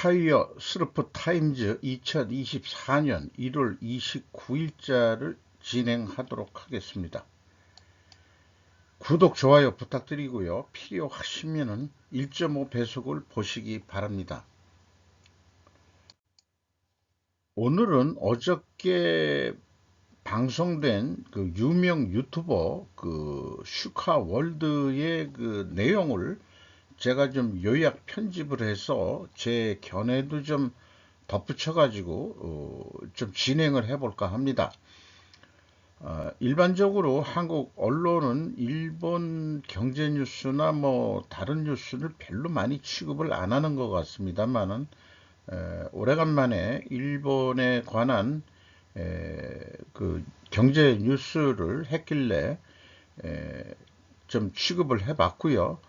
타이어 스르프 타임즈 2024년 1월 29일자를 진행하도록 하겠습니다. 구독, 좋아요 부탁드리고요. 필요하시면 1.5배속을 보시기 바랍니다. 오늘은 어저께 방송된 그 유명 유튜버 그 슈카월드의 그 내용을 제가 좀 요약 편집을 해서 제 견해도 좀 덧붙여 가지고 좀 진행을 해 볼까 합니다. 일반적으로 한국 언론은 일본 경제 뉴스나 뭐 다른 뉴스를 별로 많이 취급을 안 하는 것 같습니다만은 오래간만에 일본에 관한 그 경제 뉴스를 했길래 좀 취급을 해 봤고요.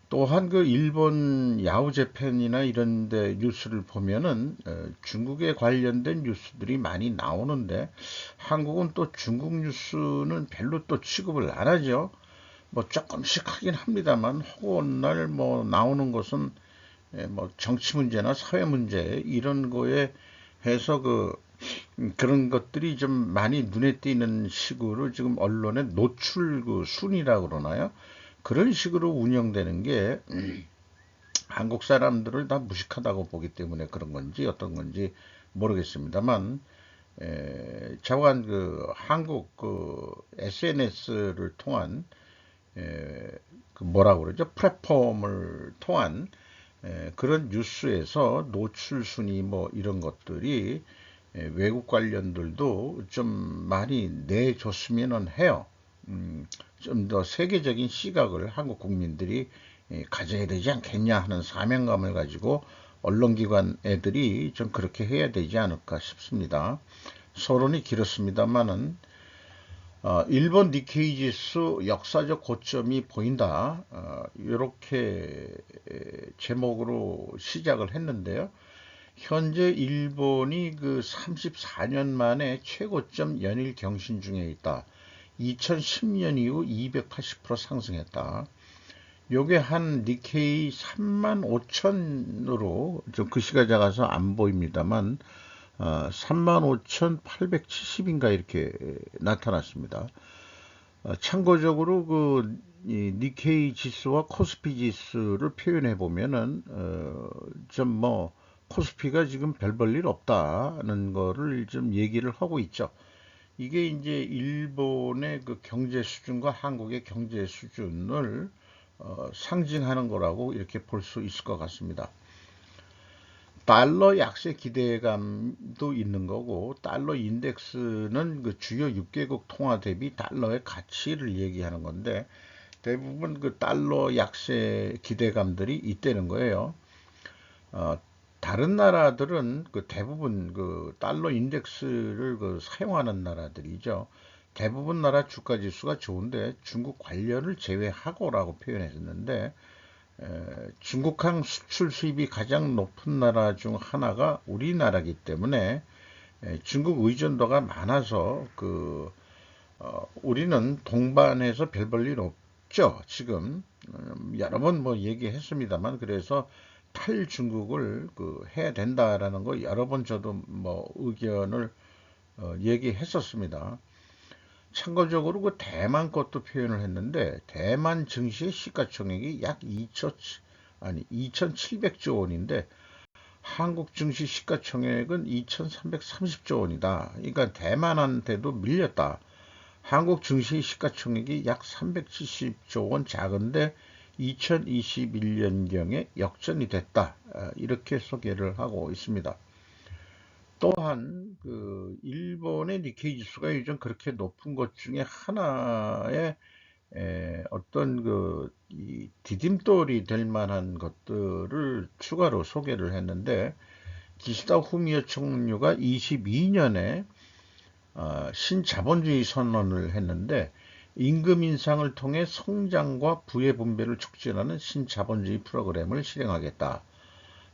또한 그 일본 야후 재팬이나 이런 데 뉴스를 보면은 중국에 관련된 뉴스들이 많이 나오는데 한국은 또 중국 뉴스는 별로 또 취급을 안 하죠. 뭐 조금씩 하긴 합니다만 허구날 뭐 나오는 것은 뭐 정치 문제나 사회 문제 이런 거에 해서 그런 것들이 좀 많이 눈에 띄는 식으로 지금 언론의 노출 그 순이라고 그러나요? 그런 식으로 운영되는 게 한국 사람들을 다 무식하다고 보기 때문에 그런 건지 어떤 건지 모르겠습니다만 자관 그 한국 그 SNS를 통한 그 뭐라고 그러죠? 플랫폼을 통한 그런 뉴스에서 노출 순위 뭐 이런 것들이 외국 관련들도 좀 많이 내줬으면 해요. 좀 더 세계적인 시각을 한국 국민들이 가져야 되지 않겠냐 하는 사명감을 가지고 언론기관 애들이 좀 그렇게 해야 되지 않을까 싶습니다. 서론이 길었습니다만은 일본 니케이 지수 역사적 고점이 보인다. 이렇게 제목으로 시작을 했는데요. 현재 일본이 그 34년 만에 최고점 연일 경신 중에 있다. 2010년 이후 280% 상승했다. 요게 한 니케이 35,000으로 좀 글씨가 작아서 안 보입니다만 35,870인가 이렇게 나타났습니다. 참고적으로 그 니케이 지수와 코스피 지수를 표현해 보면은 좀 뭐 코스피가 지금 별 볼 일 없다는 거를 좀 얘기를 하고 있죠. 이게 이제 일본의 그 경제 수준과 한국의 경제 수준을 상징하는 거라고 이렇게 볼 수 있을 것 같습니다. 달러 약세 기대감도 있는 거고 달러 인덱스는 그 주요 6개국 통화 대비 달러의 가치를 얘기하는 건데 대부분 그 달러 약세 기대감들이 있다는 거예요. 다른 나라들은 그 대부분 그 달러 인덱스를 그 사용하는 나라들이죠. 대부분 나라 주가 지수가 좋은데 중국 관련을 제외하고라고 표현했는데 중국항 수출 수입이 가장 높은 나라 중 하나가 우리나라이기 때문에 중국 의존도가 많아서 우리는 동반해서 별 볼 일 없죠. 지금 여러 번 뭐 얘기했습니다만 그래서 탈중국을 해야 된다라는 거 여러 번 저도 뭐 의견을 얘기했었습니다. 참고적으로 그 대만 것도 표현을 했는데 대만 증시의 시가총액이 약 2,700조 원인데 한국 증시 시가총액은 2,330조 원이다. 그러니까 대만한테도 밀렸다. 한국 증시 시가총액이 약 370조 원 작은데 2021년경에 역전이 됐다. 이렇게 소개를 하고 있습니다. 또한 그 일본의 니케이 지수가 요즘 그렇게 높은 것 중에 하나의 어떤 이 디딤돌이 될 만한 것들을 추가로 소개를 했는데 기시다 후미오 총리가 22년에 신자본주의 선언을 했는데 임금 인상을 통해 성장과 부의 분배를 촉진하는 신자본주의 프로그램을 실행하겠다.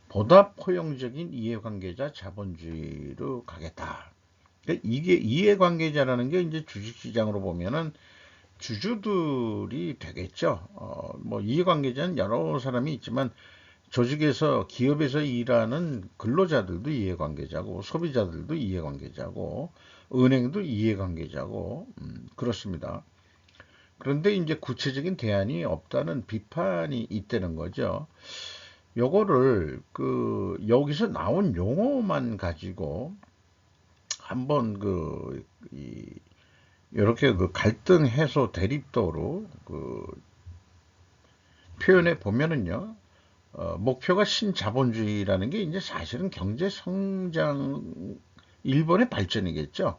보다 포용적인 이해관계자 자본주의로 가겠다. 이게 이해관계자라는 게 이제 주식시장으로 보면은 주주들이 되겠죠. 뭐 이해관계자는 여러 사람이 있지만 조직에서 기업에서 일하는 근로자들도 이해관계자고 소비자들도 이해관계자고 은행도 이해관계자고 그렇습니다. 그런데 이제 구체적인 대안이 없다는 비판이 있다는 거죠. 요거를 여기서 나온 용어만 가지고 한번 이렇게 갈등 해소 대립도로 표현해 보면은요. 목표가 신자본주의라는 게 이제 사실은 경제 성장 일본의 발전이겠죠.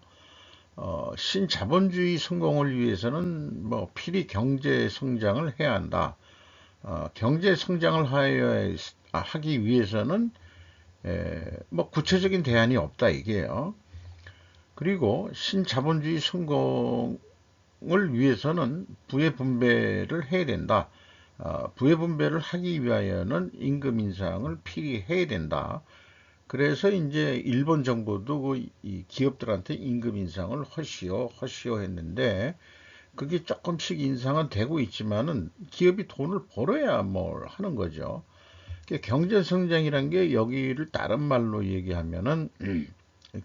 신자본주의 성공을 위해서는 뭐 필히 경제 성장을 해야 한다. 경제 성장을 하기 위해서는 뭐 구체적인 대안이 없다 이게요. 그리고 신자본주의 성공을 위해서는 부의 분배를 해야 된다. 부의 분배를 하기 위하여는 임금 인상을 필히 해야 된다. 그래서 이제 일본 정부도 이 기업들한테 임금 인상을 허시오 했는데 그게 조금씩 인상은 되고 있지만은 기업이 돈을 벌어야 뭘 하는 거죠. 경제 성장이란 게 여기를 다른 말로 얘기하면은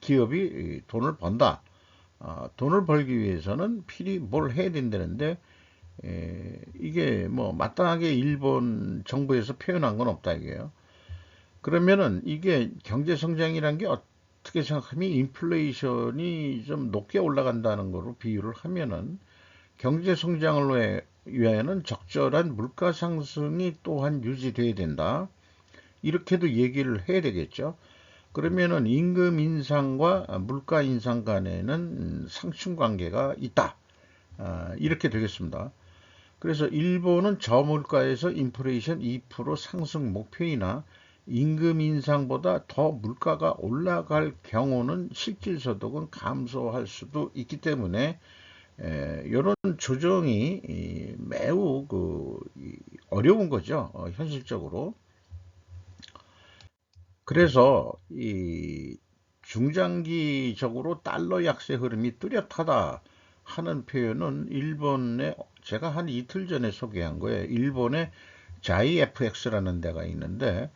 기업이 돈을 번다. 돈을 벌기 위해서는 필히 뭘 해야 된다는데 이게 뭐 마땅하게 일본 정부에서 표현한 건 없다 이게요. 그러면은 이게 경제 성장이란 게 어떻게 생각하면 인플레이션이 좀 높게 올라간다는 거로 비유를 하면은 경제 성장을 위하여는 적절한 물가 상승이 또한 유지돼야 된다. 이렇게도 얘기를 해야 되겠죠. 그러면은 임금 인상과 물가 인상 간에는 상충 관계가 있다. 이렇게 되겠습니다. 그래서 일본은 저물가에서 인플레이션 2% 상승 목표이나 임금 인상보다 더 물가가 올라갈 경우는 실질 소득은 감소할 수도 있기 때문에 이런 조정이 매우 어려운 거죠. 현실적으로. 그래서 이 중장기적으로 달러 약세 흐름이 뚜렷하다 하는 표현은 일본의 제가 한 이틀 전에 소개한 거예요. 일본의 JFX라는 데가 있는데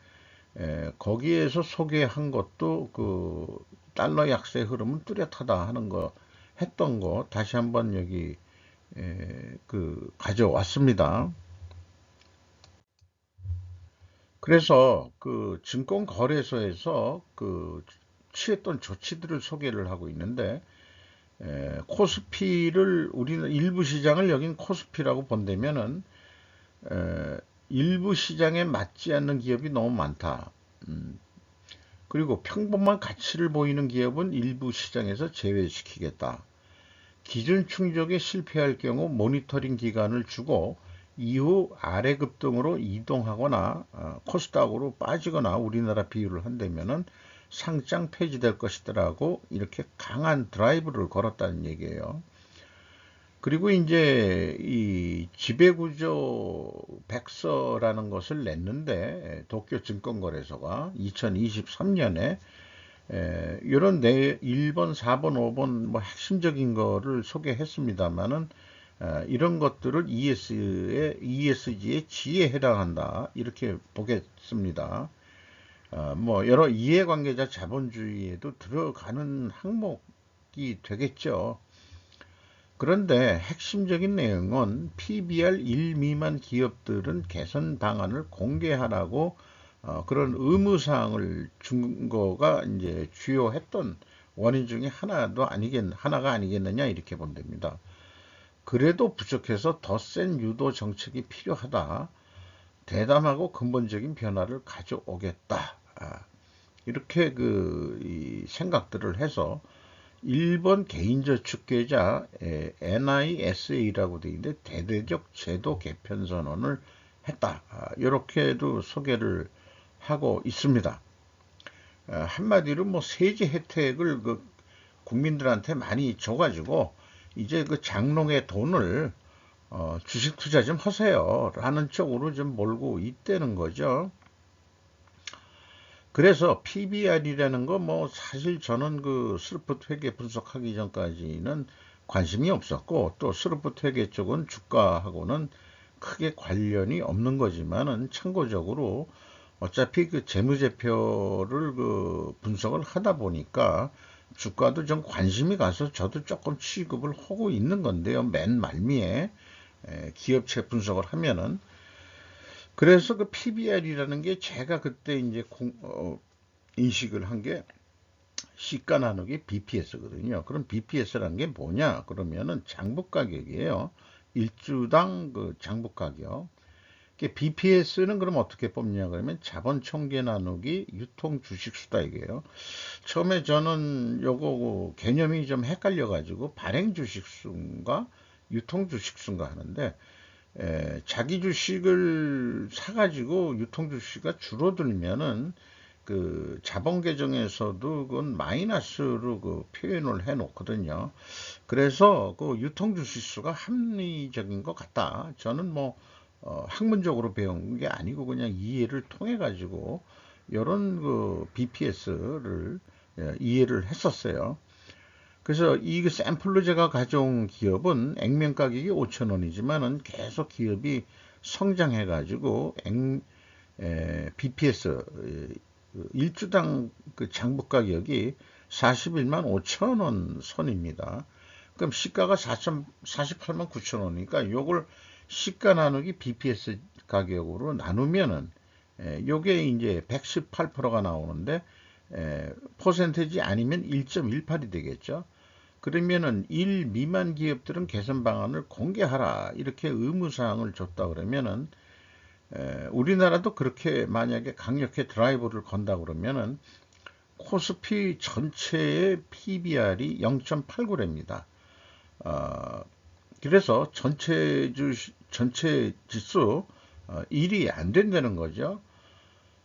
거기에서 소개한 것도 달러 약세 흐름은 뚜렷하다 하는 거 했던 거 다시 한번 여기 가져왔습니다. 그래서 증권거래소에서 취했던 조치들을 소개를 하고 있는데 코스피를 우리는 일부 시장을 여긴 코스피라고 본다면은 일부 시장에 맞지 않는 기업이 너무 많다. 그리고 평범한 가치를 보이는 기업은 일부 시장에서 제외시키겠다. 기준 충족에 실패할 경우 모니터링 기간을 주고 이후 아래 급등으로 이동하거나 코스닥으로 빠지거나 우리나라 비율을 한다면은 상장 폐지될 것이더라고 이렇게 강한 드라이브를 걸었다는 얘기예요. 그리고 이제 이 지배구조 백서라는 것을 냈는데 도쿄 증권거래소가 2023년에 이런 1번, 4번, 5번 뭐 핵심적인 거를 소개했습니다만은 이런 것들을 ESG의 G에 해당한다 이렇게 보겠습니다. 뭐 여러 이해관계자 자본주의에도 들어가는 항목이 되겠죠. 그런데 핵심적인 내용은 PBR 1 미만 기업들은 개선 방안을 공개하라고 그런 의무사항을 준 거가 이제 주요했던 원인 중에 하나가 아니겠느냐 이렇게 본답니다. 그래도 부족해서 더 센 유도 정책이 필요하다. 대담하고 근본적인 변화를 가져오겠다. 이렇게 이 생각들을 해서 일본 개인저축계좌 NISA라고 되어 있는데 대대적 제도 개편 선언을 했다. 이렇게도 소개를 하고 있습니다. 한마디로 뭐 세제 혜택을 국민들한테 많이 줘가지고 이제 장롱의 돈을 주식 투자 좀 하세요 라는 쪽으로 좀 몰고 있다는 거죠. 그래서 PBR이라는 거 뭐 사실 저는 스루프트 회계 분석하기 전까지는 관심이 없었고 또 스루프트 회계 쪽은 주가하고는 크게 관련이 없는 거지만은 참고적으로 어차피 그 재무제표를 그 분석을 하다 보니까 주가도 좀 관심이 가서 저도 조금 취급을 하고 있는 건데요. 맨 말미에 기업체 분석을 하면은. 그래서 그 PBR이라는 게 제가 그때 이제 인식을 한 게 시가 나누기 BPS거든요. 그럼 BPS라는 게 뭐냐? 그러면은 장부 가격이에요. 일주당 그 장부 가격. BPS는 그럼 어떻게 뽑냐 그러면 자본 총계 나누기 유통 주식 수다 이게요. 처음에 저는 요거 개념이 좀 헷갈려 가지고 발행 주식 수인가 유통 주식 수인가 하는데 자기 주식을 사 가지고 유통 주식이 줄어들면은 그 자본 계정에서도 그건 마이너스로 그 표현을 해 놓거든요. 그래서 그 유통 주식수가 합리적인 것 같다. 저는 뭐 학문적으로 배운 게 아니고 그냥 이해를 통해 가지고 이런 그 BPS를 이해를 했었어요. 그래서 이 샘플로 제가 가져온 기업은 액면 가격이 5,000원이지만은 계속 기업이 성장해 가지고 BPS 일주당 그 장부 가격이 41만 5천 원 선입니다. 그럼 시가가 48만 9천 원이니까 요걸 시가 나누기 BPS 가격으로 나누면은 요게 이제 118%가 나오는데 퍼센테이지 아니면 1.18이 되겠죠. 그러면은 1 미만 기업들은 개선 방안을 공개하라 이렇게 의무사항을 줬다 그러면은 우리나라도 그렇게 만약에 강력하게 드라이브를 건다 그러면은 코스피 전체의 PBR이 0.89입니다. 그래서 전체 지수 1이 안 된다는 거죠.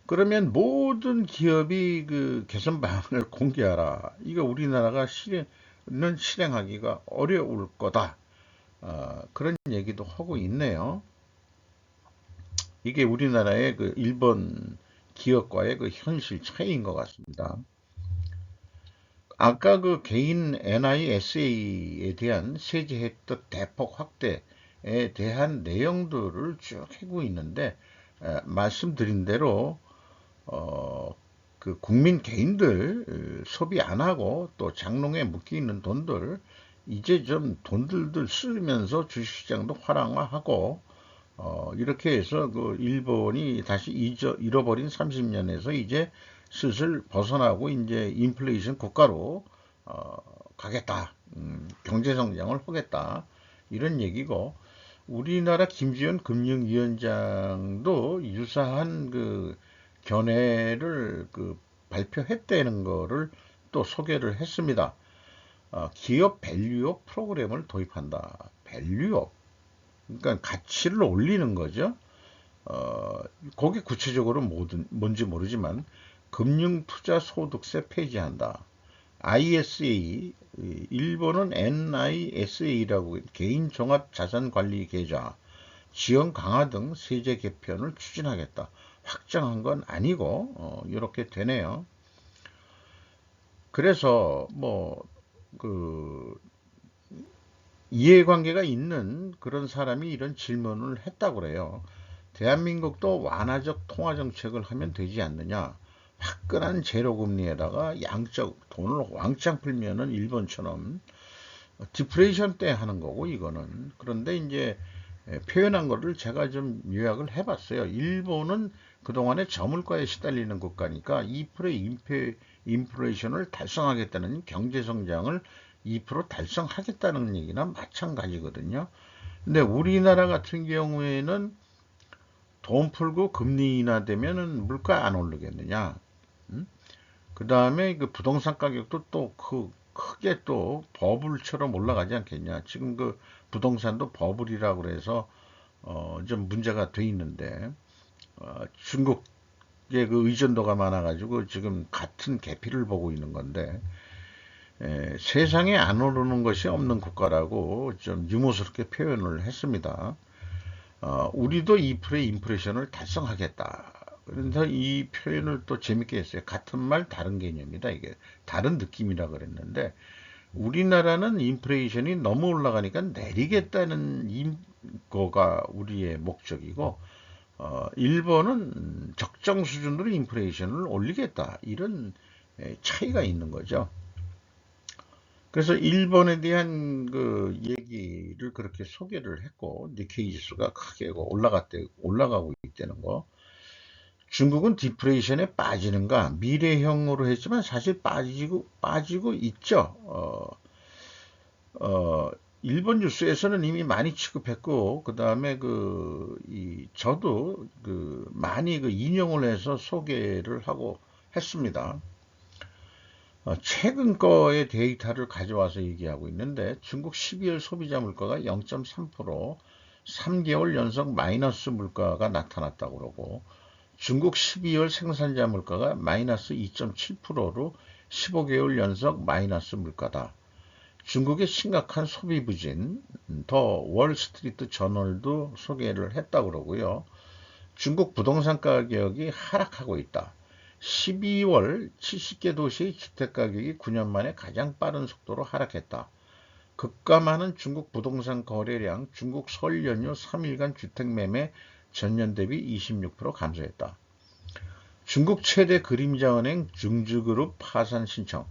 그러면 모든 기업이 그 개선 방안을 공개하라. 이거 우리나라가 실행하기가 어려울 거다. 그런 얘기도 하고 있네요. 이게 우리나라의 그 일본 기업과의 그 현실 차이인 것 같습니다. 아까 그 개인 NISA에 대한 세제 혜택 대폭 확대에 대한 내용들을 쭉 하고 있는데 말씀드린 대로 그 국민 개인들 소비 안 하고 또 장롱에 묶여 있는 돈들 이제 좀 돈들들 쓰면서 주식시장도 활황화하고 이렇게 해서 그 일본이 다시 잃어버린 30년에서 이제 슬슬 벗어나고 이제 인플레이션 국가로 가겠다. 경제 성장을 하겠다. 이런 얘기고 우리나라 김지현 금융위원장도 유사한 그 견해를 그 발표했다는 거를 또 소개를 했습니다. 기업 밸류업 프로그램을 도입한다. 밸류업. 그러니까 가치를 올리는 거죠. 거기 구체적으로 뭔지 모르지만 금융투자소득세 폐지한다. ISA, 일본은 NISA라고 개인종합자산관리계좌 지원 강화 등 세제 개편을 추진하겠다. 확정한 건 아니고 이렇게 되네요. 그래서 뭐 그 이해관계가 있는 그런 사람이 이런 질문을 했다고 그래요. 대한민국도 완화적 통화 정책을 하면 되지 않느냐. 화끈한 제로금리에다가 양적 돈을 왕창 풀면은 일본처럼 디프레이션 때 하는 거고 이거는. 그런데 이제 표현한 거를 제가 좀 요약을 해봤어요. 일본은 그동안에 저물가에 시달리는 국가니까 2%의 인플레이션을 달성하겠다는 경제성장을 2% 달성하겠다는 얘기나 마찬가지거든요. 근데 우리나라 같은 경우에는 돈 풀고 금리 인하되면은 물가 안 오르겠느냐. 그 다음에 그 부동산 가격도 또 크게 또 버블처럼 올라가지 않겠냐. 지금 그 부동산도 버블이라고 그래서 좀 문제가 돼 있는데 중국의 그 의존도가 많아가지고 지금 같은 계피를 보고 있는 건데 세상에 안 오르는 것이 없는 국가라고 좀 유머스럽게 표현을 했습니다. 우리도 2%의 인플레이션을 달성하겠다. 그래서 이 표현을 또 재밌게 했어요. 같은 말 다른 개념이다. 이게 다른 느낌이라 그랬는데 우리나라는 인플레이션이 너무 올라가니까 내리겠다는 거가 우리의 목적이고 일본은 적정 수준으로 인플레이션을 올리겠다. 이런 차이가 있는 거죠. 그래서 일본에 대한 그 얘기를 그렇게 소개를 했고, 니케이 지수가 크게 올라가고 있다는 거. 중국은 디프레이션에 빠지는가? 미래형으로 했지만 사실 빠지고 있죠. 어, 일본 뉴스에서는 이미 많이 취급했고, 그 다음에 저도 많이 인용을 해서 소개를 하고 했습니다. 최근 거의 데이터를 가져와서 얘기하고 있는데, 중국 12월 소비자 물가가 0.3%, 3개월 연속 마이너스 물가가 나타났다고 그러고, 중국 12월 생산자 물가가 마이너스 2.7%로 15개월 연속 마이너스 물가다. 중국의 심각한 소비 부진, 더 월스트리트 저널도 소개를 했다고 그러고요. 중국 부동산 가격이 하락하고 있다. 12월 70개 도시의 주택 가격이 9년 만에 가장 빠른 속도로 하락했다. 급감하는 중국 부동산 거래량, 중국 설 연휴 3일간 주택 매매 전년 대비 26% 감소했다. 중국 최대 그림자은행 중즈그룹 파산 신청.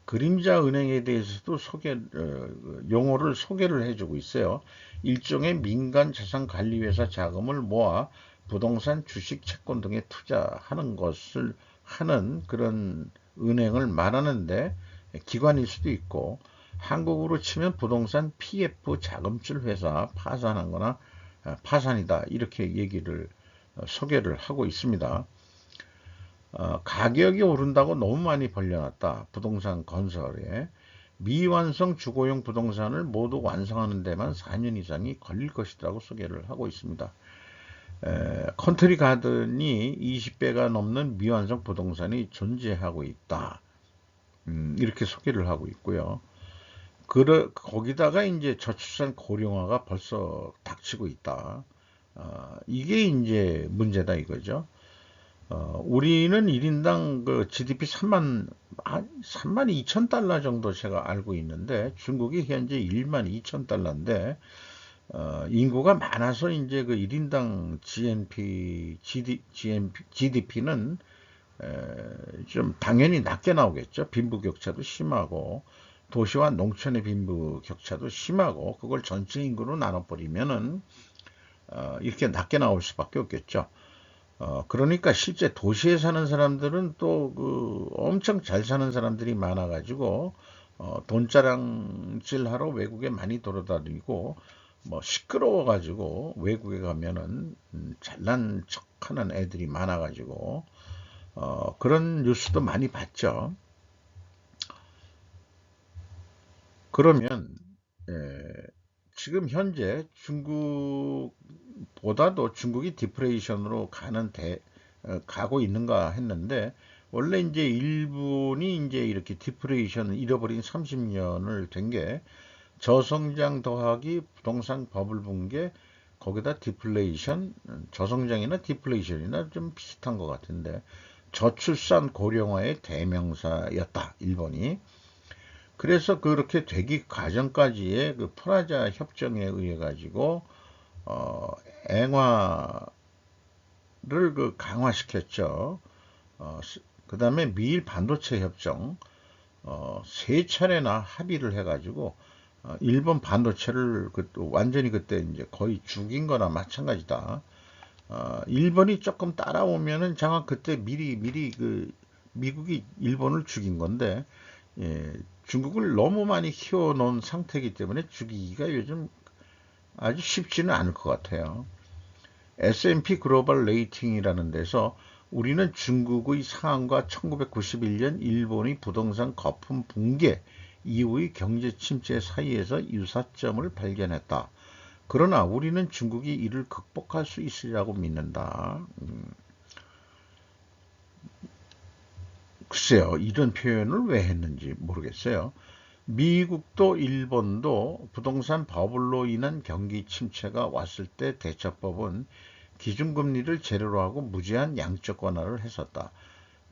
그림자은행에 대해서도 용어를 소개를 해주고 있어요. 일종의 민간 자산관리회사 자금을 모아 부동산, 주식, 채권 등에 투자하는 것을 하는 그런 은행을 말하는데, 기관일 수도 있고, 한국으로 치면 부동산 PF 자금줄 회사 파산한 거나 파산이다, 이렇게 소개를 하고 있습니다. 가격이 오른다고 너무 많이 벌려놨다. 부동산 건설에 미완성 주거용 부동산을 모두 완성하는 데만 4년 이상이 걸릴 것이라고 소개를 하고 있습니다. 컨트리 가든이 20배가 넘는 미완성 부동산이 존재하고 있다. 이렇게 소개를 하고 있고요. 거기다가 이제 저출산 고령화가 벌써 닥치고 있다. 이게 이제 문제다 이거죠. 우리는 1인당 그 GDP 3만 2천 달러 정도 제가 알고 있는데, 중국이 현재 1만 2천 달러인데, 인구가 많아서 이제 그 1인당 GDP는 좀 당연히 낮게 나오겠죠. 빈부격차도 심하고, 도시와 농촌의 빈부격차도 심하고, 그걸 전체 인구로 나눠버리면은 이렇게 낮게 나올 수밖에 없겠죠. 그러니까 실제 도시에 사는 사람들은 또 엄청 잘 사는 사람들이 많아가지고, 돈자랑질 하러 외국에 많이 돌아다니고, 뭐 시끄러워가지고 외국에 가면은 잘난 척하는 애들이 많아가지고, 그런 뉴스도 많이 봤죠. 그러면 지금 현재 중국보다도 중국이 디프레이션으로 가고 있는가 했는데, 원래 이제 일본이 이제 이렇게 디프레이션을 잃어버린 30년을 된 게, 저성장 더하기 부동산 버블 붕괴, 거기다 디플레이션, 저성장이나 디플레이션이나 좀 비슷한 것 같은데, 저출산 고령화의 대명사였다, 일본이. 그래서 그렇게 되기 과정까지의 그 프라자 협정에 의해 가지고 eng화를 강화시켰죠. 그 다음에 미일 반도체 협정 세 차례나 합의를 해가지고 일본 반도체를 완전히 그때 이제 거의 죽인 거나 마찬가지다. 일본이 조금 따라오면은 장가 그때 미리 미국이 일본을 죽인 건데, 중국을 너무 많이 키워놓은 상태이기 때문에 죽이기가 요즘 아주 쉽지는 않을 것 같아요. S&P 글로벌 레이팅이라는 데서 우리는 중국의 상황과 1991년 일본의 부동산 거품 붕괴 이후의 경제 침체 사이에서 유사점을 발견했다. 그러나 우리는 중국이 이를 극복할 수 있으리라고 믿는다. 글쎄요, 이런 표현을 왜 했는지 모르겠어요. 미국도 일본도 부동산 버블로 인한 경기 침체가 왔을 때 대처법은 기준금리를 제로로 하고 무제한 양적 완화를 했었다.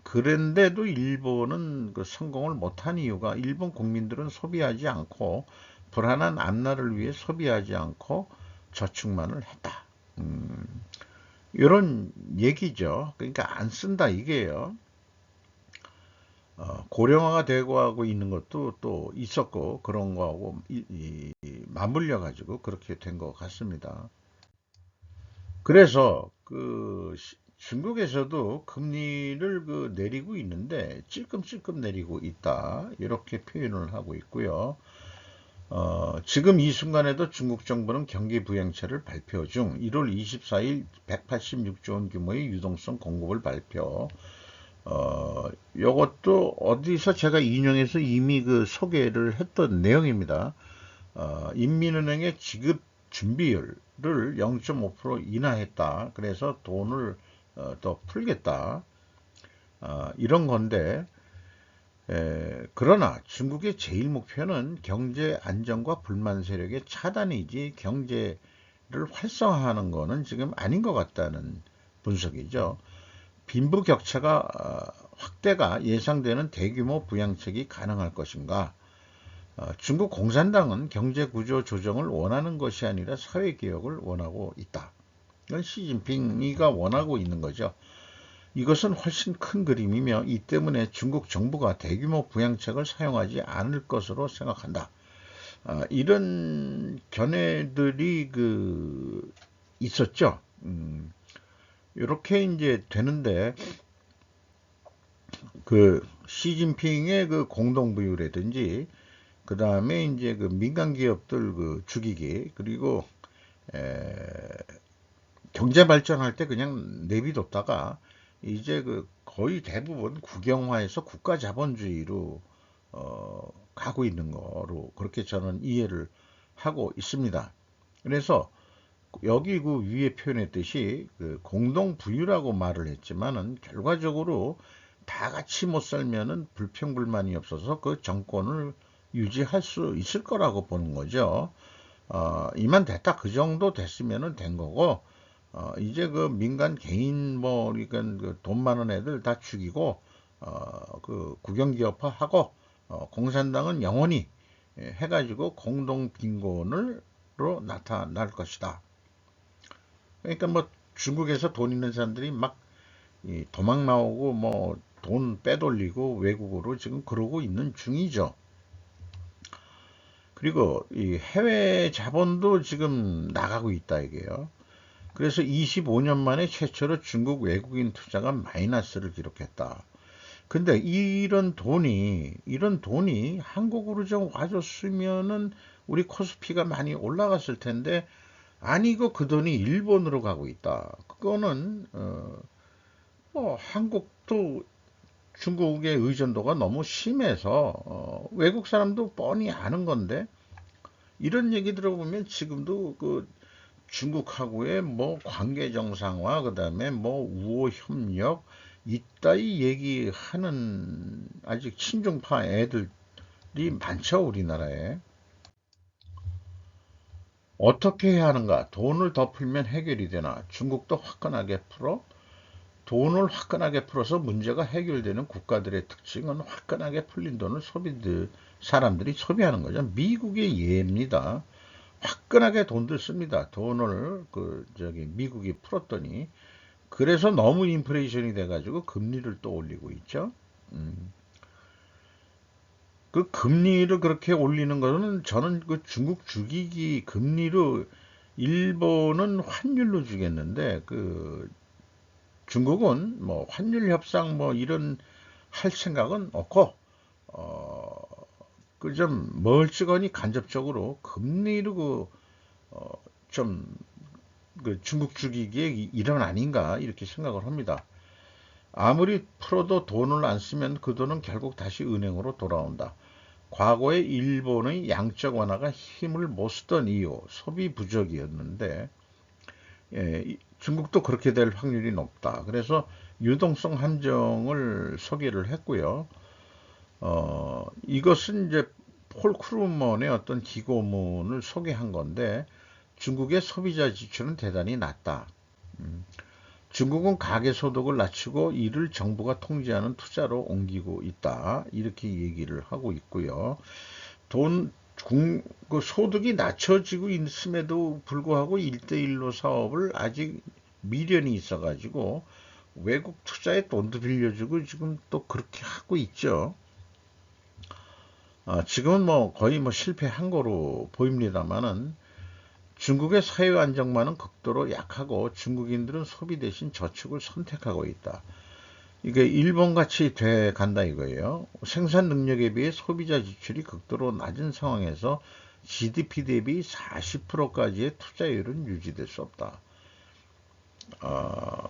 그런데도 일본은 성공을 못한 이유가, 일본 국민들은 소비하지 않고 불안한 앞날을 위해 소비하지 않고 저축만을 했다. 이런 얘기죠. 그러니까 안 쓴다 이게요. 고령화가 되고 하고 있는 것도 또 있었고 그런 거하고 맞물려 가지고 그렇게 된 것 같습니다. 그래서 중국에서도 금리를 내리고 있는데 찔끔찔끔 내리고 있다 이렇게 표현을 하고 있고요. 지금 이 순간에도 중국 정부는 경기 부양책을 발표 중 1월 24일 186조 원 규모의 유동성 공급을 발표. 요것도 어디서 제가 인용해서 이미 소개를 했던 내용입니다. 인민은행의 지급 준비율을 0.5% 인하했다. 그래서 돈을 더 풀겠다. 이런 건데, 그러나 중국의 제일 목표는 경제 안정과 불만 세력의 차단이지 경제를 활성화하는 거는 지금 아닌 것 같다는 분석이죠. 빈부격차가 확대가 예상되는 대규모 부양책이 가능할 것인가? 중국 공산당은 경제구조 조정을 원하는 것이 아니라 사회개혁을 원하고 있다. 이건 시진핑이가 원하고 있는 거죠. 이것은 훨씬 큰 그림이며 이 때문에 중국 정부가 대규모 부양책을 사용하지 않을 것으로 생각한다. 이런 견해들이 있었죠. 이렇게 이제 되는데 시진핑의 공동부유라든지 그 다음에 이제 민간 기업들 죽이기 그리고 경제 발전할 때 그냥 내비뒀다가 이제 거의 대부분 국영화해서 국가 자본주의로 가고 있는 거로 그렇게 저는 이해를 하고 있습니다. 그래서 여기 위에 표현했듯이 공동 부유라고 말을 했지만은 결과적으로 다 같이 못 살면은 불평불만이 없어서 그 정권을 유지할 수 있을 거라고 보는 거죠. 이만 됐다 그 정도 됐으면은 된 거고 이제 민간 개인 그러니까 돈 많은 애들 다 죽이고 국영기업화하고 공산당은 영원히 해가지고 공동 빈곤으로 나타날 것이다. 그러니까 뭐 중국에서 돈 있는 사람들이 막 도망 나오고 뭐 돈 빼돌리고 외국으로 지금 그러고 있는 중이죠. 그리고 이 해외 자본도 지금 나가고 있다 이게요. 그래서 25년 만에 최초로 중국 외국인 투자가 마이너스를 기록했다. 근데 이런 돈이 한국으로 좀 와줬으면은 우리 코스피가 많이 올라갔을 텐데 아니고 그 돈이 일본으로 가고 있다. 그거는 뭐 한국도 중국의 의존도가 너무 심해서 외국 사람도 뻔히 아는 건데 이런 얘기 들어보면 지금도 중국하고의 뭐 관계 정상화 그다음에 뭐 우호 협력 이따위 얘기하는 아직 친중파 애들이 많죠 우리나라에. 어떻게 해야 하는가? 돈을 더 풀면 해결이 되나? 중국도 화끈하게 풀어? 돈을 화끈하게 풀어서 문제가 해결되는 국가들의 특징은 화끈하게 풀린 돈을 사람들이 소비하는 거죠. 미국의 예입니다. 화끈하게 돈들 씁니다. 돈을 미국이 풀었더니 그래서 너무 인플레이션이 돼가지고 금리를 또 올리고 있죠. 음. 그 금리를 그렇게 올리는 거는 저는 중국 죽이기 금리로 일본은 환율로 주겠는데 중국은 뭐 환율 협상 뭐 이런 할 생각은 없고 좀 멀찌감히 간접적으로 금리로 좀 중국 죽이기의 일은 아닌가 이렇게 생각을 합니다. 아무리 풀어도 돈을 안 쓰면 그 돈은 결국 다시 은행으로 돌아온다. 과거에 일본의 양적 완화가 힘을 못 쓰던 이유 소비 부족이었는데 중국도 그렇게 될 확률이 높다. 그래서 유동성 함정을 소개를 했고요. 이것은 이제 폴 크루먼의 어떤 기고문을 소개한 건데 중국의 소비자 지출은 대단히 낮다. 중국은 가계소득을 낮추고 이를 정부가 통제하는 투자로 옮기고 있다. 이렇게 얘기를 하고 있고요. 돈, 소득이 낮춰지고 있음에도 불구하고 1대1로 사업을 아직 미련이 있어가지고 외국 투자에 돈도 빌려주고 지금 또 그렇게 하고 있죠. 지금은 뭐 거의 뭐 실패한 거로 보입니다만은 중국의 사회 안정망은 극도로 약하고 중국인들은 소비 대신 저축을 선택하고 있다. 이게 일본 같이 돼 간다 이거예요. 생산 능력에 비해 소비자 지출이 극도로 낮은 상황에서 GDP 대비 40%까지의 투자율은 유지될 수 없다. 어,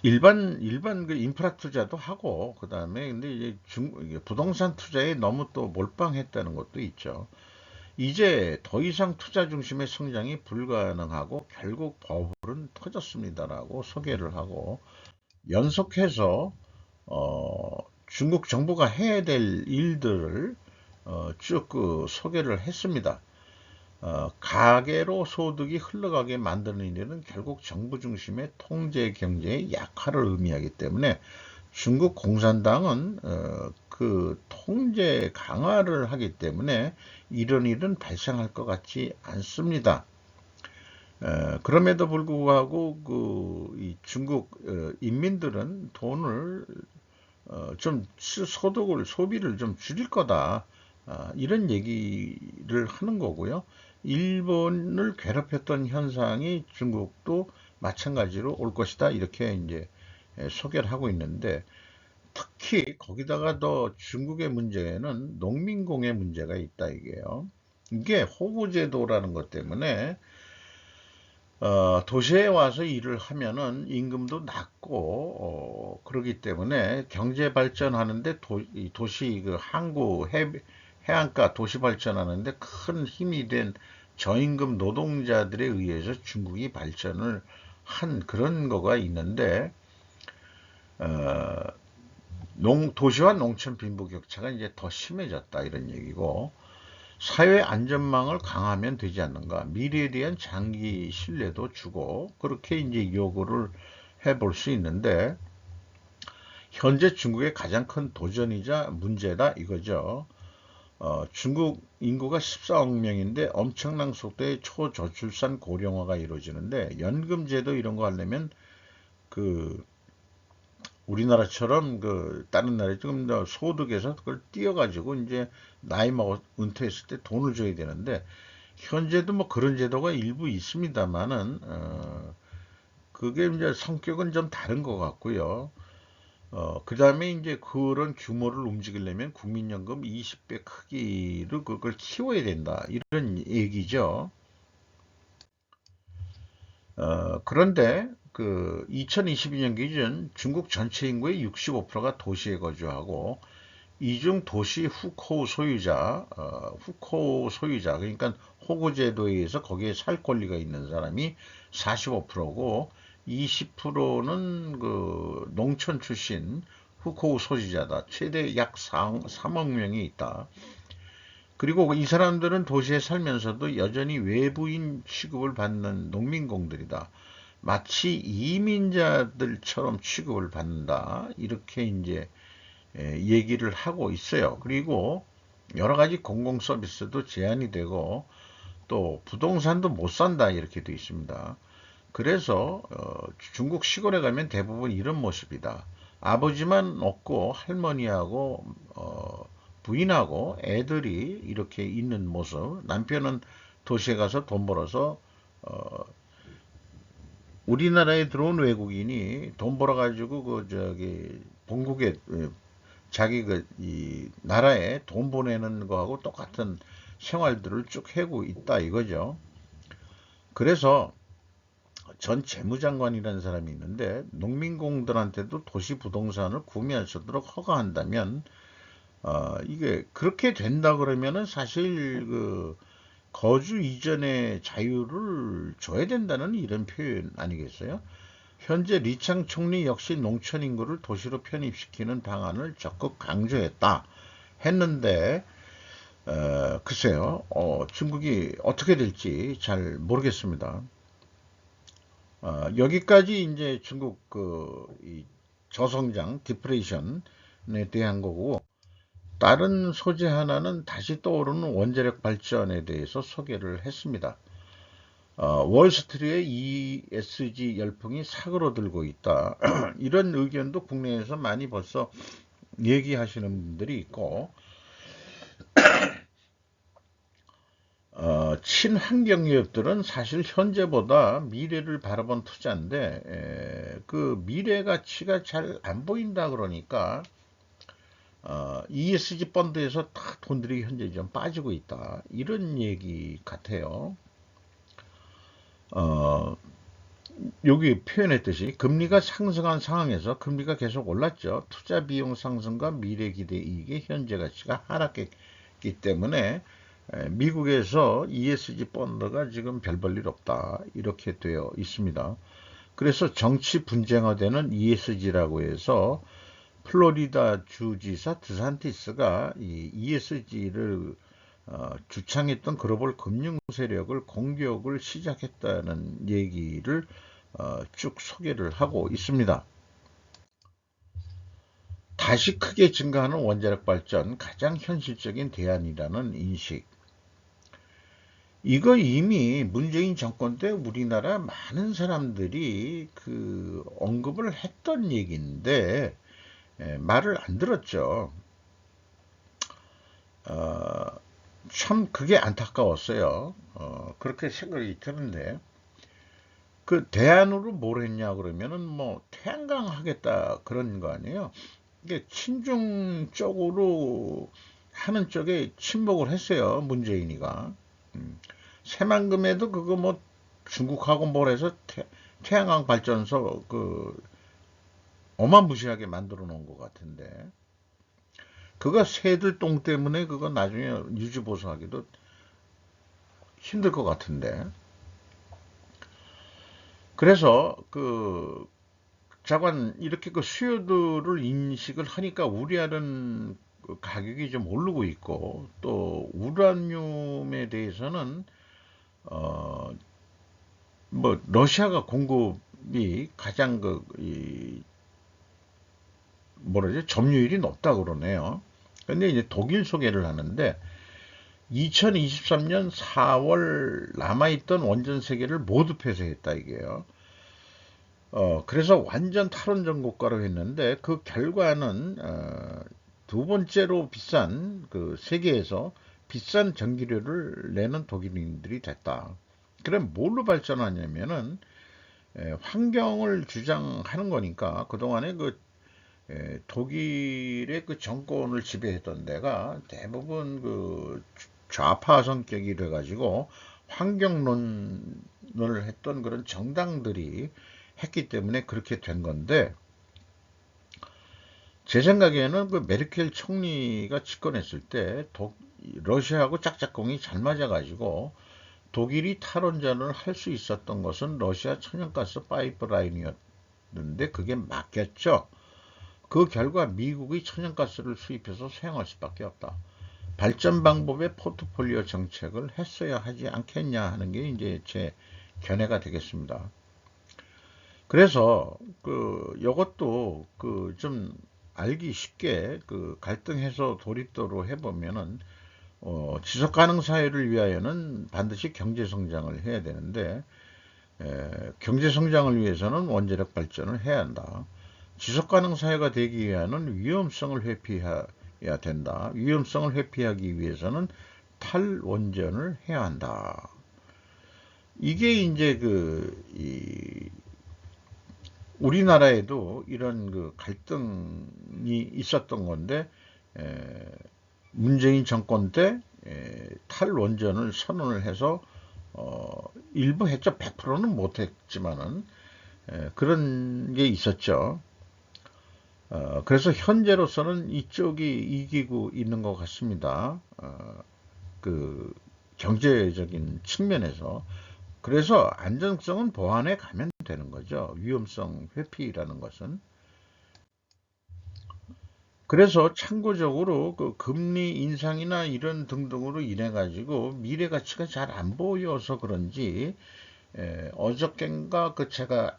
일반 그 인프라 투자도 하고 그다음에 근데 이제 부동산 투자에 너무 또 몰빵했다는 것도 있죠. 이제 더 이상 투자 중심의 성장이 불가능하고 결국 버블은 터졌습니다라고 소개를 하고 연속해서 중국 정부가 해야 될 일들을 쭉 그 소개를 했습니다. 가계로 소득이 흘러가게 만드는 일은 결국 정부 중심의 통제 경제의 약화를 의미하기 때문에 중국 공산당은 그 통제 강화를 하기 때문에 이런 일은 발생할 것 같지 않습니다. 그럼에도 불구하고 이 중국 인민들은 돈을 좀 소득을 소비를 좀 줄일 거다. 이런 얘기를 하는 거고요. 일본을 괴롭혔던 현상이 중국도 마찬가지로 올 것이다. 이렇게 이제 소개를 하고 있는데 특히 거기다가 더 중국의 문제에는 농민공의 문제가 있다 이게요. 이게 호구제도라는 것 때문에 도시에 와서 일을 하면은 임금도 낮고 그러기 때문에 경제 발전하는데 이 도시 그 항구 해안가 도시 발전하는데 큰 힘이 된 저임금 노동자들에 의해서 중국이 발전을 한 그런 거가 있는데 어, 도시와 농촌 빈부 격차가 이제 더 심해졌다 이런 얘기고 사회 안전망을 강화하면 되지 않는가 미래에 대한 장기 신뢰도 주고 그렇게 이제 요구를 해볼 수 있는데 현재 중국의 가장 큰 도전이자 문제다 이거죠. 중국 인구가 14억 명인데 엄청난 속도의 초저출산 고령화가 이루어지는데 연금제도 이런 거 하려면 그 우리나라처럼 그 다른 나라에 조금 더 소득에서 그걸 띄어가지고 이제 나이 먹어 은퇴했을 때 돈을 줘야 되는데 현재도 뭐 그런 제도가 일부 있습니다만은 그게 이제 성격은 좀 다른 것 같고요. 그 다음에 이제 그런 규모를 움직이려면 국민연금 20배 크기로 그걸 키워야 된다 이런 얘기죠. 그런데 그 2022년 기준 중국 전체 인구의 65%가 도시에 거주하고 이중 도시 후코우 소유자, 후코우 소유자, 그러니까 호구제도에 의해서 거기에 살 권리가 있는 사람이 45%고 20%는 그 농촌 출신 후코우 소유자다. 최대 약 3억 명이 있다. 그리고 이 사람들은 도시에 살면서도 여전히 외부인 취급을 받는 농민공들이다. 마치 이민자들처럼 취급을 받는다. 이렇게 이제 얘기를 하고 있어요. 그리고 여러 가지 공공 서비스도 제한이 되고 또 부동산도 못 산다 이렇게 되어 있습니다. 그래서 중국 시골에 가면 대부분 이런 모습이다. 아버지만 없고 할머니하고 부인하고 애들이 이렇게 있는 모습. 남편은 도시에 가서 돈 벌어서 우리나라에 들어온 외국인이 돈 벌어가지고 그 저기 본국에 자기 그 이 나라에 돈 보내는 거하고 똑같은 생활들을 쭉 하고 있다 이거죠. 그래서 전 재무장관이라는 사람이 있는데 농민공들한테도 도시 부동산을 구매할 수 있도록 허가한다면 이게 그렇게 된다 그러면은 사실 그 거주 이전의 자유를 줘야 된다는 이런 표현 아니겠어요? 현재 리창 총리 역시 농촌 인구를 도시로 편입시키는 방안을 적극 강조했다 했는데 글쎄요 중국이 어떻게 될지 잘 모르겠습니다. 여기까지 이제 중국 이 저성장 디프레이션에 대한 거고 다른 소재 하나는 다시 떠오르는 원자력 발전에 대해서 소개를 했습니다. 월스트리트의 ESG 열풍이 사그러들고 있다. 이런 의견도 국내에서 많이 벌써 얘기하시는 분들이 있고, 친환경 기업들은 사실 현재보다 미래를 바라본 투자인데, 그 미래 가치가 잘 안 보인다 그러니까, ESG 펀드에서 다 돈들이 현재 좀 빠지고 있다. 이런 얘기 같아요. 어, 여기 표현했듯이 금리가 상승한 상황에서 금리가 계속 올랐죠. 투자 비용 상승과 미래 기대 이익의 현재 가치가 하락했기 때문에 미국에서 ESG 펀드가 지금 별 볼 일 없다. 이렇게 되어 있습니다. 그래서 정치 분쟁화되는 ESG라고 해서 플로리다 주지사 드산티스가 이 ESG를 주창했던 글로벌 금융 세력을 공격을 시작했다는 얘기를 쭉 소개를 하고 있습니다. 다시 크게 증가하는 원자력 발전 가장 현실적인 대안이라는 인식. 이거 이미 문재인 정권 때 우리나라 많은 사람들이 그 언급을 했던 얘기인데 말을 안 들었죠. 어, 참 그게 안타까웠어요. 그렇게 생각이 드는데 그 대안으로 뭘 했냐 그러면은 뭐 태양광 하겠다 그런 거 아니에요. 이게 친중 쪽으로 하는 쪽에 침묵을 했어요. 문재인이가. 새만금에도 그거 뭐 중국하고 뭘 해서 태양광 발전소 그 어마무시하게 만들어 놓은 것 같은데 그거 새들 똥 때문에 그거 나중에 유지보수하기도 힘들 것 같은데 그래서 그 자관 이렇게 그 수요들을 인식을 하니까 우리알은 그 가격이 좀 오르고 있고 또 우라늄에 대해서는 어 뭐 러시아가 공급이 가장 그 뭐라지 점유율이 높다 그러네요. 근데 이제 독일 소개를 하는데 2023년 4월 남아있던 원전 3개를 모두 폐쇄했다 이게요. 그래서 완전 탈원전 국가로 했는데 그 결과는 두 번째로 비싼 그 세계에서 비싼 전기료를 내는 독일인들이 됐다. 그럼 뭘로 발전하냐면은 환경을 주장하는 거니까 그동안에 그 독일의 그 정권을 지배했던 데가 대부분 그 좌파 성격이 돼가지고 환경론을 했던 그런 정당들이 했기 때문에 그렇게 된 건데 제 생각에는 그 메르켈 총리가 집권했을 때 러시아하고 짝짝꿍이 잘 맞아가지고 독일이 탈원전을 할 수 있었던 것은 러시아 천연가스 파이프라인이었는데 그게 막혔죠. 그 결과 미국이 천연가스를 수입해서 사용할 수밖에 없다. 발전 방법의 포트폴리오 정책을 했어야 하지 않겠냐 하는 게 이제 제 견해가 되겠습니다. 그래서 그 이것도 그 좀 알기 쉽게 그 갈등 해소 도립도로 해보면은 지속 가능 사회를 위하여는 반드시 경제 성장을 해야 되는데 경제 성장을 위해서는 원자력 발전을 해야 한다. 지속 가능 사회가 되기 위해서는 위험성을 회피해야 된다. 위험성을 회피하기 위해서는 탈원전을 해야 한다. 이게 이제 우리나라에도 이런 그 갈등이 있었던 건데 문재인 정권 때 탈원전을 선언을 해서 일부 했죠. 100%는 못했지만은 그런 게 있었죠. 그래서 현재로서는 이쪽이 이기고 있는 것 같습니다. 그 경제적인 측면에서. 그래서 안정성은 보완해 가면 되는 거죠. 위험성 회피라는 것은. 그래서 참고적으로 그 금리 인상이나 이런 등등으로 인해 가지고 미래 가치가 잘 안 보여서 그런지 어저께인가 그 제가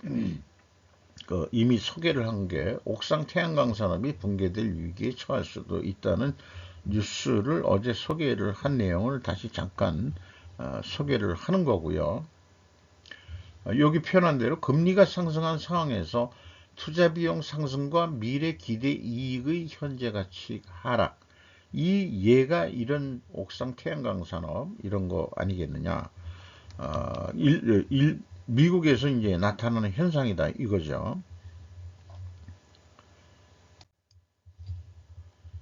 그 이미 소개를 한 게 옥상 태양광 산업이 붕괴될 위기에 처할 수도 있다는 뉴스를 어제 소개를 한 내용을 다시 잠깐 소개를 하는 거고요. 여기 표현한 대로 금리가 상승한 상황에서 투자 비용 상승과 미래 기대 이익의 현재 가치 하락. 이 예가 이런 옥상 태양광 산업 이런 거 아니겠느냐. 미국에서 이제 나타나는 현상이다 이거죠.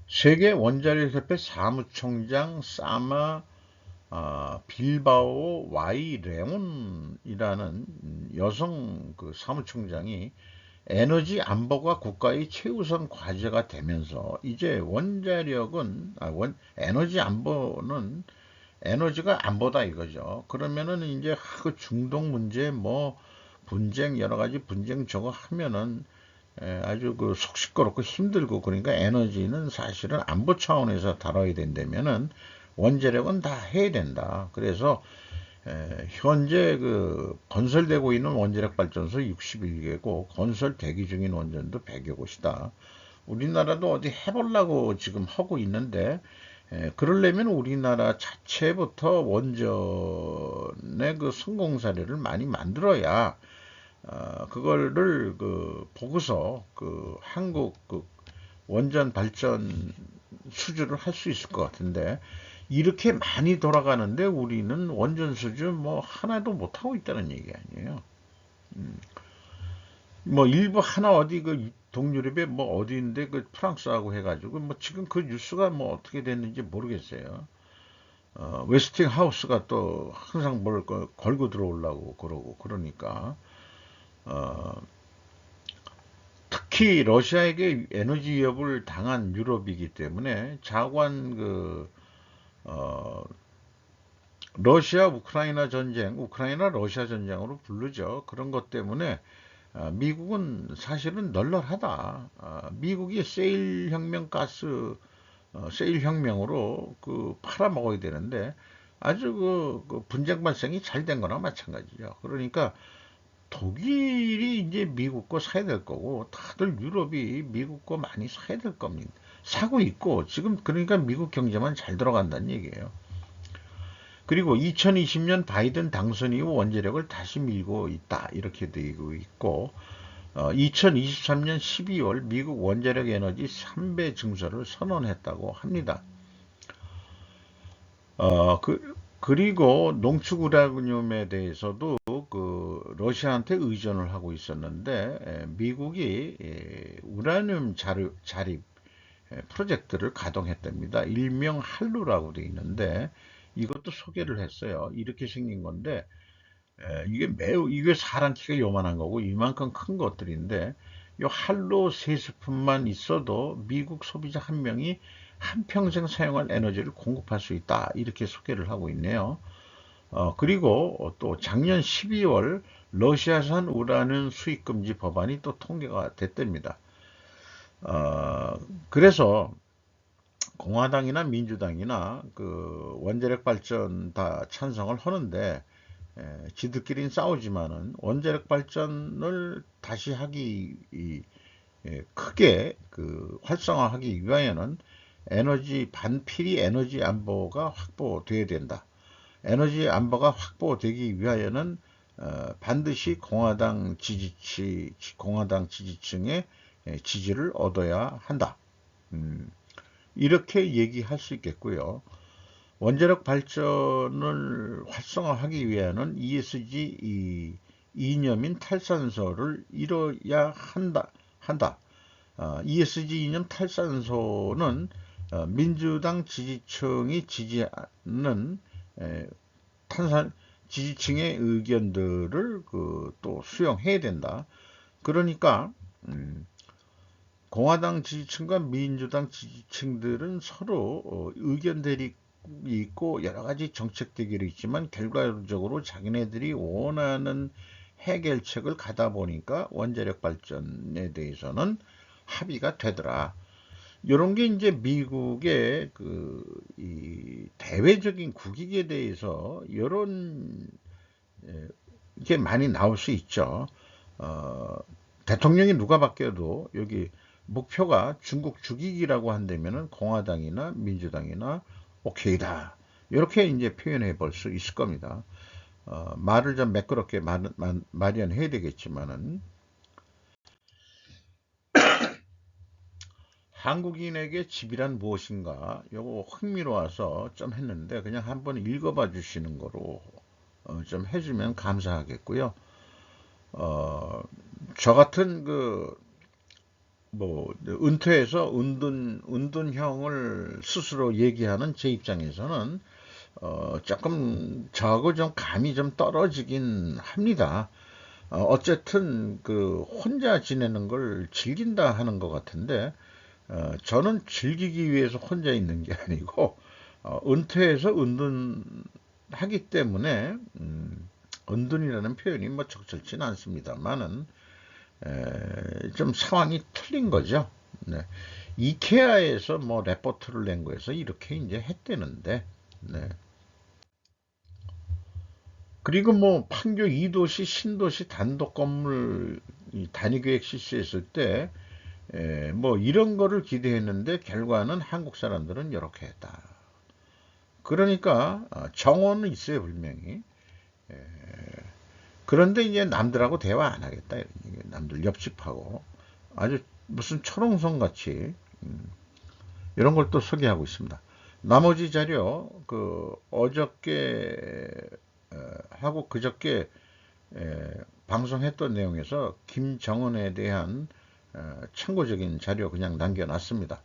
세계 원자력협회 사무총장 사마 빌바오 와이 레온이라는 여성 그 사무총장이 에너지 안보가 국가의 최우선 과제가 되면서 이제 원자력은 에너지 안보는 에너지가 안보다 이거죠. 그러면은 이제 그 중동 문제 뭐 분쟁 여러 가지 분쟁 저거 하면은 아주 그 속 시끄럽고 힘들고 그러니까 에너지는 사실은 안보 차원에서 다뤄야 된다면은 원자력은 다 해야 된다. 그래서 현재 그 건설되고 있는 원자력 발전소 61개고 건설 대기 중인 원전도 100여 곳이다. 우리나라도 어디 해보려고 지금 하고 있는데 그러려면 우리나라 자체부터 원전의 그 성공 사례를 많이 만들어야 그거를 그 보고서 그 한국 그 원전 발전 수주를 할 수 있을 것 같은데 이렇게 많이 돌아가는데 우리는 원전 수주 뭐 하나도 못 하고 있다는 얘기 아니에요. 뭐 일부 하나 어디 그 동유럽에 뭐 어디인데 그 프랑스하고 해가지고 뭐 지금 그 뉴스가 뭐 어떻게 됐는지 모르겠어요. 웨스팅 하우스가 또 항상 뭘 걸고 들어오려고 그러고 그러니까 어, 특히 러시아에게 에너지 위협을 당한 유럽이기 때문에 자관 그 어, 러시아 우크라이나 전쟁, 우크라이나 러시아 전쟁으로 부르죠. 그런 것 때문에 미국은 사실은 널널하다. 미국이 세일 혁명 가스 세일 혁명으로 그 팔아먹어야 되는데 아주 그 분쟁 발생이 잘 된 거나 마찬가지죠. 그러니까 독일이 이제 미국 거 사야 될 거고 다들 유럽이 미국 거 많이 사야 될 겁니다. 사고 있고 지금 그러니까 미국 경제만 잘 들어간다는 얘기예요. 그리고 2020년 바이든 당선 이후 원자력을 다시 밀고 있다 이렇게 되고 있고 2023년 12월 미국 원자력 에너지 3배 증설을 선언했다고 합니다. 그리고 농축 우라늄에 대해서도 그 러시아한테 의존을 하고 있었는데 미국이 우라늄 자립 프로젝트를 가동했답니다. 일명 할루라고 되어 있는데 이것도 소개를 했어요. 이렇게 생긴 건데 이게 사람 키가 요만한 거고 이만큼 큰 것들인데 이 할로 3스푼만 있어도 미국 소비자 한 명이 한평생 사용할 에너지를 공급할 수 있다. 이렇게 소개를 하고 있네요. 그리고 또 작년 12월 러시아산 우라늄 수입 금지 법안이 또 통과가 됐답니다. 그래서 공화당이나 민주당이나 그 원자력 발전 다 찬성을 하는데 지들끼리는 싸우지만은 원자력 발전을 다시 하기 크게 그 활성화하기 위하여는 반필히 에너지 안보가 확보돼야 된다. 에너지 안보가 확보되기 위하여는 반드시 공화당 지지층의 지지를 얻어야 한다. 이렇게 얘기할 수 있겠고요. 원자력 발전을 활성화하기 위해서는 ESG 이념인 탈산소를 이뤄야 한다. ESG 이념 탈산소는 민주당 지지층이 지지하는 지지층의 의견들을 또 수용해야 된다. 그러니까 공화당 지지층과 민주당 지지층들은 서로 의견 대립이 있고 여러 가지 정책 대결이 있지만 결과적으로 자기네들이 원하는 해결책을 가다 보니까 원자력 발전에 대해서는 합의가 되더라. 이런 게 이제 미국의 이 대외적인 국익에 대해서 이런 게 많이 나올 수 있죠. 대통령이 누가 바뀌어도 여기 목표가 중국 죽이기라고 한다면은 공화당이나 민주당이나 오케이다. 이렇게 이제 표현해 볼 수 있을 겁니다. 말을 좀 매끄럽게 마련해야 되겠지만은, 한국인에게 집이란 무엇인가, 요거 흥미로워서 좀 했는데, 그냥 한번 읽어봐 주시는 거로 좀 해주면 감사하겠고요. 저 같은 은퇴해서 은둔형을 스스로 얘기하는 제 입장에서는 조금 저하고 좀 감이 좀 떨어지긴 합니다. 어쨌든 혼자 지내는 걸 즐긴다 하는 것 같은데, 저는 즐기기 위해서 혼자 있는 게 아니고 은퇴해서 은둔하기 때문에, 은둔이라는 표현이 뭐 적절치는 않습니다만은 좀 상황이 틀린 거죠. 네. 이케아에서 뭐 레포트를 낸 거에서 이렇게 이제 했대는데, 네. 그리고 뭐 판교 2도시 신도시 단독 건물 단위 계획 실시했을 때, 뭐 이런 거를 기대했는데 결과는 한국 사람들은 이렇게 했다. 그러니까 정원은 있어요, 분명히. 그런데 이제 남들하고 대화 안 하겠다. 남들 옆집하고 아주 무슨 철옹성 같이 이런 걸 또 소개하고 있습니다. 나머지 자료 어저께 하고 그저께 방송했던 내용에서 김정은에 대한 참고적인 자료 그냥 남겨놨습니다.